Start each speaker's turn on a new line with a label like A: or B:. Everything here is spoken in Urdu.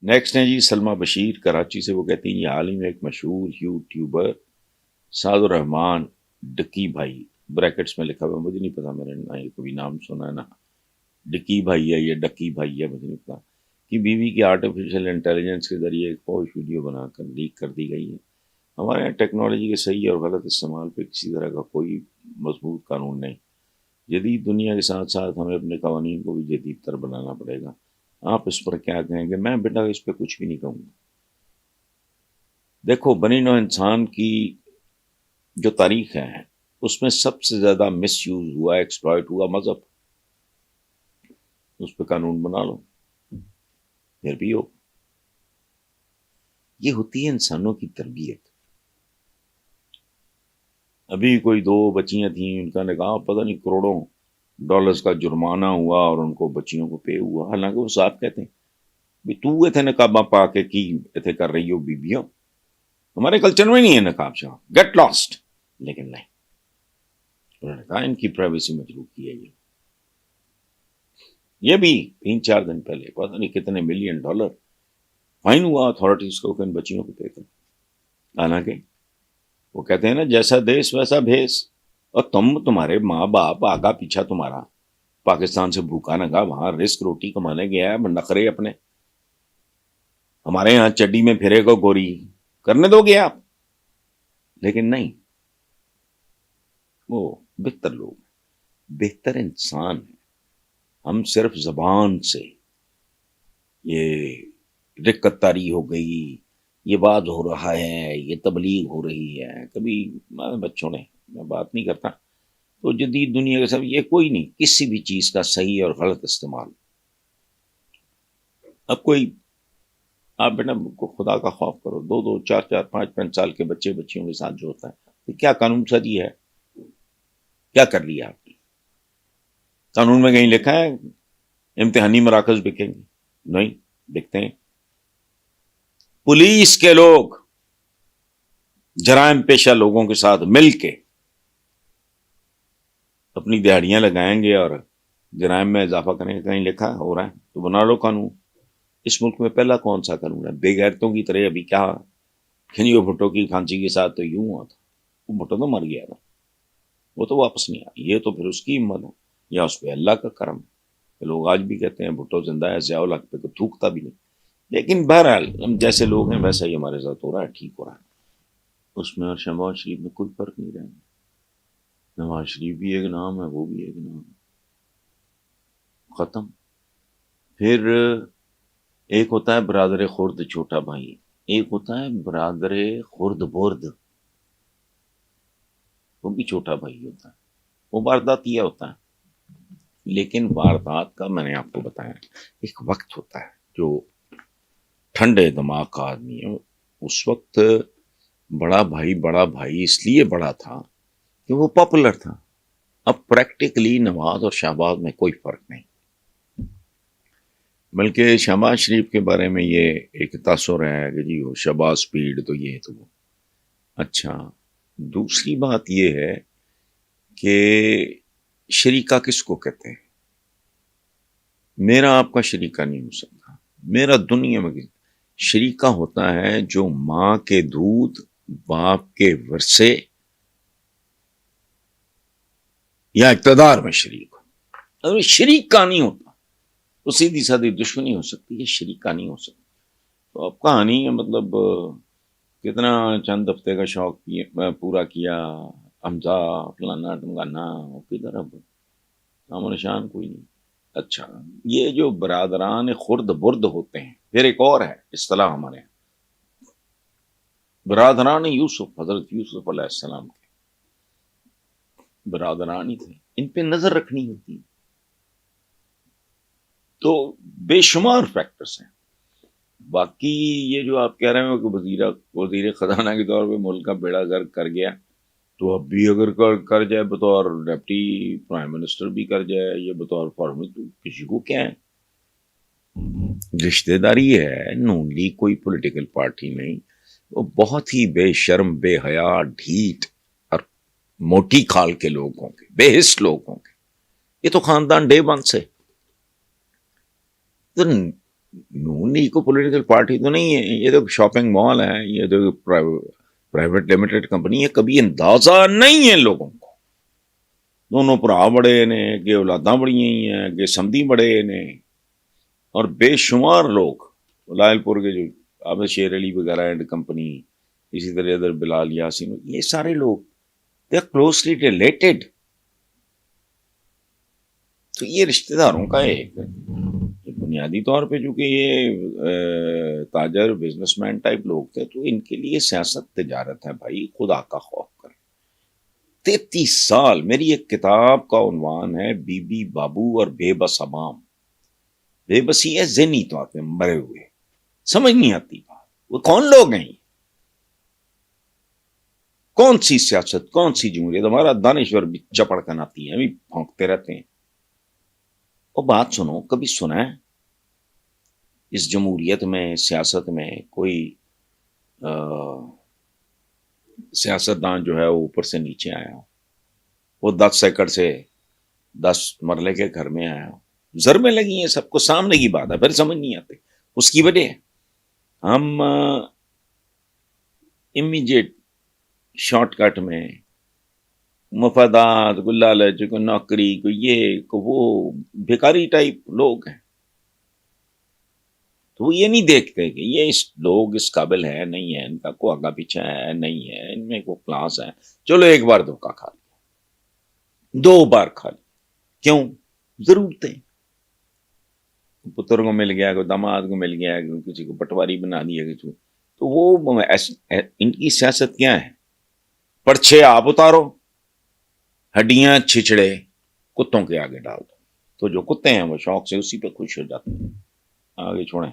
A: نیکسٹ ہیں جی سلمہ بشیر کراچی سے. وہ کہتی ہیں یہ حال ہی میں ایک مشہور یوٹیوبر سعد الرحمان ڈکی بھائی بریکٹس میں لکھا ہوا ہے, مجھے نہیں پتا, میں نے نہ یہ کبھی نام سنا ہے نہ ڈکی بھائی ہے یا ڈکی بھائی ہے, مجھے نہیں پتا, کہ بیوی کی آرٹیفیشیل انٹیلیجنس کے ذریعے ایک فوج ویڈیو بنا کر لیک کر دی گئی ہے. ہمارے یہاں ٹیکنالوجی کے صحیح اور غلط استعمال پہ کسی طرح کا کوئی مضبوط قانون نہیں. جدید دنیا کے ساتھ ساتھ ہمیں اپنے قوانین کو بھی جدید تر بنانا پڑے گا. آپ اس پر کیا کہیں گے؟ میں بیٹا اس پہ کچھ بھی نہیں کہوں گا. دیکھو بنی نوع انسان کی جو تاریخ ہے اس میں سب سے زیادہ مس یوز ہوا, ایکسپلائٹ ہوا مذہب. اس پہ قانون بنا لو پھر بھی ہو. یہ ہوتی ہے انسانوں کی تربیت. ابھی کوئی 2 بچیاں تھیں, ان کا نکاح پتہ نہیں کروڑوں ڈالرز کا جرمانہ ہوا اور ان کو بچیوں کو پے ہوا. حالانکہ وہ صاحب کہتے ہیں بھی تو اتنے نقابہ پا کے کی اتنے کر رہی ہو بیبیوں, ہمارے کلچر میں نہیں ہے نقاب شاہ, گیٹ لاسٹ. لیکن نہیں, انہوں نے کہا ان کی پرائیویسی مجروح کی ہے. یہ بھی 3-4 دن پہلے پتہ نہیں کتنے $ملین فائن ہوا اتھارٹیز کو کہ ان بچیوں کو پے کر. حالانکہ وہ کہتے ہیں نا جیسا دیش ویسا بھیس, اور تمہارے ماں باپ آگا پیچھا تمہارا پاکستان سے بھوکا نگا وہاں رزق روٹی کمانے گیا ہے, نخرے اپنے ہمارے یہاں چڈی میں پھرے گا گوری کرنے دو گے آپ. لیکن نہیں, وہ بہتر لوگ, بہتر انسان ہیں. ہم صرف زبان سے یہ رقت طاری ہو گئی, یہ بات ہو رہا ہے, یہ تبلیغ ہو رہی ہے, کبھی بچوں نے, میں بات نہیں کرتا, تو جدید دنیا کے سب یہ کوئی نہیں, کسی بھی چیز کا صحیح اور غلط استعمال. اب کوئی آپ بیٹا خدا کا خوف کرو, 2-2, 4-4, 5-5 سال کے بچے بچیوں کے ساتھ جو ہوتا ہے, تو کیا قانون سازی ہے؟ کیا کر لیا آپ نے؟ قانون میں کہیں لکھا ہے امتحانی مراکز بکیں گے؟ نہیں بکتے ہیں. پولیس کے لوگ جرائم پیشہ لوگوں کے ساتھ مل کے اپنی دہاڑیاں لگائیں گے اور جرائم میں اضافہ کریں گے. کہیں لکھا ہو رہا ہے تو بنا لو قانون. اس ملک میں پہلا کون سا قانون ہے؟ بے غیرتوں کی طرح ابھی کیا کھنیو بھٹو کی پھانسی کے ساتھ تو یوں ہوا تھا, وہ بھٹو تو مر گیا تھا, وہ تو واپس نہیں آیا. یہ تو پھر اس کی ہمت ہے یا اس پہ اللہ کا کرم ہے. لوگ آج بھی کہتے ہیں بھٹو زندہ ہے, ضیاء الحق پہ تو تھوکتا بھی نہیں. لیکن بہرحال ہم جیسے لوگ ہیں ویسا ہی ہمارے ساتھ ہو رہا ہے, ٹھیک ہو رہا ہے. اس میں اور شہباز شریف میں کوئی فرق نہیں رہا. نواز شریف بھی ایک نام ہے, وہ بھی ایک نام ہے, ختم. پھر ایک ہوتا ہے برادر خرد چھوٹا بھائی, ایک ہوتا ہے برادر خرد برد, وہ بھی چھوٹا بھائی ہوتا ہے, وہ وارداتیہ ہوتا ہے. لیکن واردات کا میں نے آپ کو بتایا ایک وقت ہوتا ہے جو ٹھنڈے دماغ کا آدمی ہے. اس وقت بڑا بھائی اس لیے بڑا تھا کہ وہ پاپولر تھا. اب پریکٹیکلی نواز اور شہباز میں کوئی فرق نہیں, بلکہ شہباز شریف کے بارے میں یہ ایک تاثر ہے کہ جی وہ شہباز سپیڈ تو یہ تو وہ. اچھا, دوسری بات یہ ہے کہ شریکہ کس کو کہتے ہیں؟ میرا آپ کا شریکہ نہیں ہو سکتا. میرا دنیا میں شریکہ ہوتا ہے جو ماں کے دودھ, باپ کے ورثے یا اقتدار میں شریک ہو. اگر شریکہ نہیں ہوتا تو سیدھی سادھی دشمنی ہو سکتی ہے, شریکہ نہیں ہو سکتی. تو اب کہانی ہے, مطلب کتنا چند ہفتے کا شوق پورا کیا, حمزہ فلانا ٹمکانا, کدھر اب نام و نشان کوئی نہیں. اچھا, یہ جو برادران خرد برد ہوتے ہیں, پھر ایک اور ہے اصطلاح ہمارے یہاں, برادران یوسف, حضرت یوسف علیہ السلام کے برادران ہی تھے, ان پہ نظر رکھنی ہوتی. تو بے شمار فیکٹرز ہیں. باقی یہ جو آپ کہہ رہے ہیں کہ وزیر خزانہ کے طور پہ ملک کا بیڑا غرق کر گیا, تو اب بھی اگر کر جائے بطور ڈپٹی پرائم منسٹر بھی کر جائے, یہ بطور فارمر, تو کسی کو کیا ہے, رشتہ داری ہے. نون لیگ کوئی پولیٹیکل پارٹی نہیں, وہ بہت ہی بے شرم, بے حیا, ڈھیٹ اور موٹی کھال کے لوگ ہوں گے, بے حس لوگ ہوں گے. یہ تو خاندان ڈے ون سے. نون لیگ کو پولیٹیکل پارٹی تو نہیں ہے، یہ تو شاپنگ مال ہے، یہ تو پرائیویٹ لمیٹڈ کمپنی ہے. کبھی اندازہ نہیں ہے لوگوں کو. دونوں برا بڑے نے کہ اولاداں بڑی ہیں کہ سمدھی بڑے نے، اور بے شمار لوگ لائل پور کے جو عابد شیر علی وغیرہ اینڈ کمپنی، اسی طرح ادھر بلال یاسین، یہ سارے لوگ دے آر کلوزلی ریلیٹڈ. تو یہ رشتہ داروں کا ایک بنیادی طور پہ چونکہ یہ تاجر بزنس مین ٹائپ لوگ تھے، تو ان کے لیے سیاست تجارت ہے بھائی، خدا کا خوف کر. 33 سال میری ایک کتاب کا عنوان ہے بی بی بابو اور بے بس عوام. بے بسی ہے ذہنی طور پہ مرے ہوئے، سمجھ نہیں آتی بات. وہ کون لوگ ہیں؟ کون سی سیاست، کون سی جمہوریت؟ ہمارا دانشور بھی چپڑ کن آتی ہیں، بھی پھونکتے رہتے ہیں. اور بات سنو، کبھی سنا ہے اس جمہوریت میں، سیاست میں کوئی سیاستدان جو ہے وہ اوپر سے نیچے آیا ہو، وہ 10 ایکڑ سے 10 مرلے کے گھر میں آیا ہو؟ ضربیں لگی ہیں سب کو، سامنے کی بات ہے، پھر سمجھ نہیں آتے. اس کی وجہ ہم امیجیٹ شارٹ کٹ میں مفادات، کوئی لالچ، کوئی نوکری، کوئی یہ کوئی وہ بھیکاری ٹائپ لوگ ہیں. تو وہ یہ نہیں دیکھتے کہ یہ لوگ اس قابل ہے نہیں ہے، ان کا کوئی آگا پیچھا ہے نہیں ہے، ان میں کوئی کلاس ہے. چلو ایک بار دھوکہ کھا لیا، 2 بار کھا لیا، کیوں؟ ضرورتیں. پتر کو مل گیا، کوئی داماد کو مل گیا، کسی کو پٹواری بنا دیا کسی کو. تو وہ ان کی سیاست کیا ہے؟ پرچھے آپ اتارو، ہڈیاں چھچڑے کتوں کے آگے ڈال دو. تو جو کتے ہیں وہ شوق سے اسی پہ خوش ہو جاتے ہیں. آگے چھوڑیں.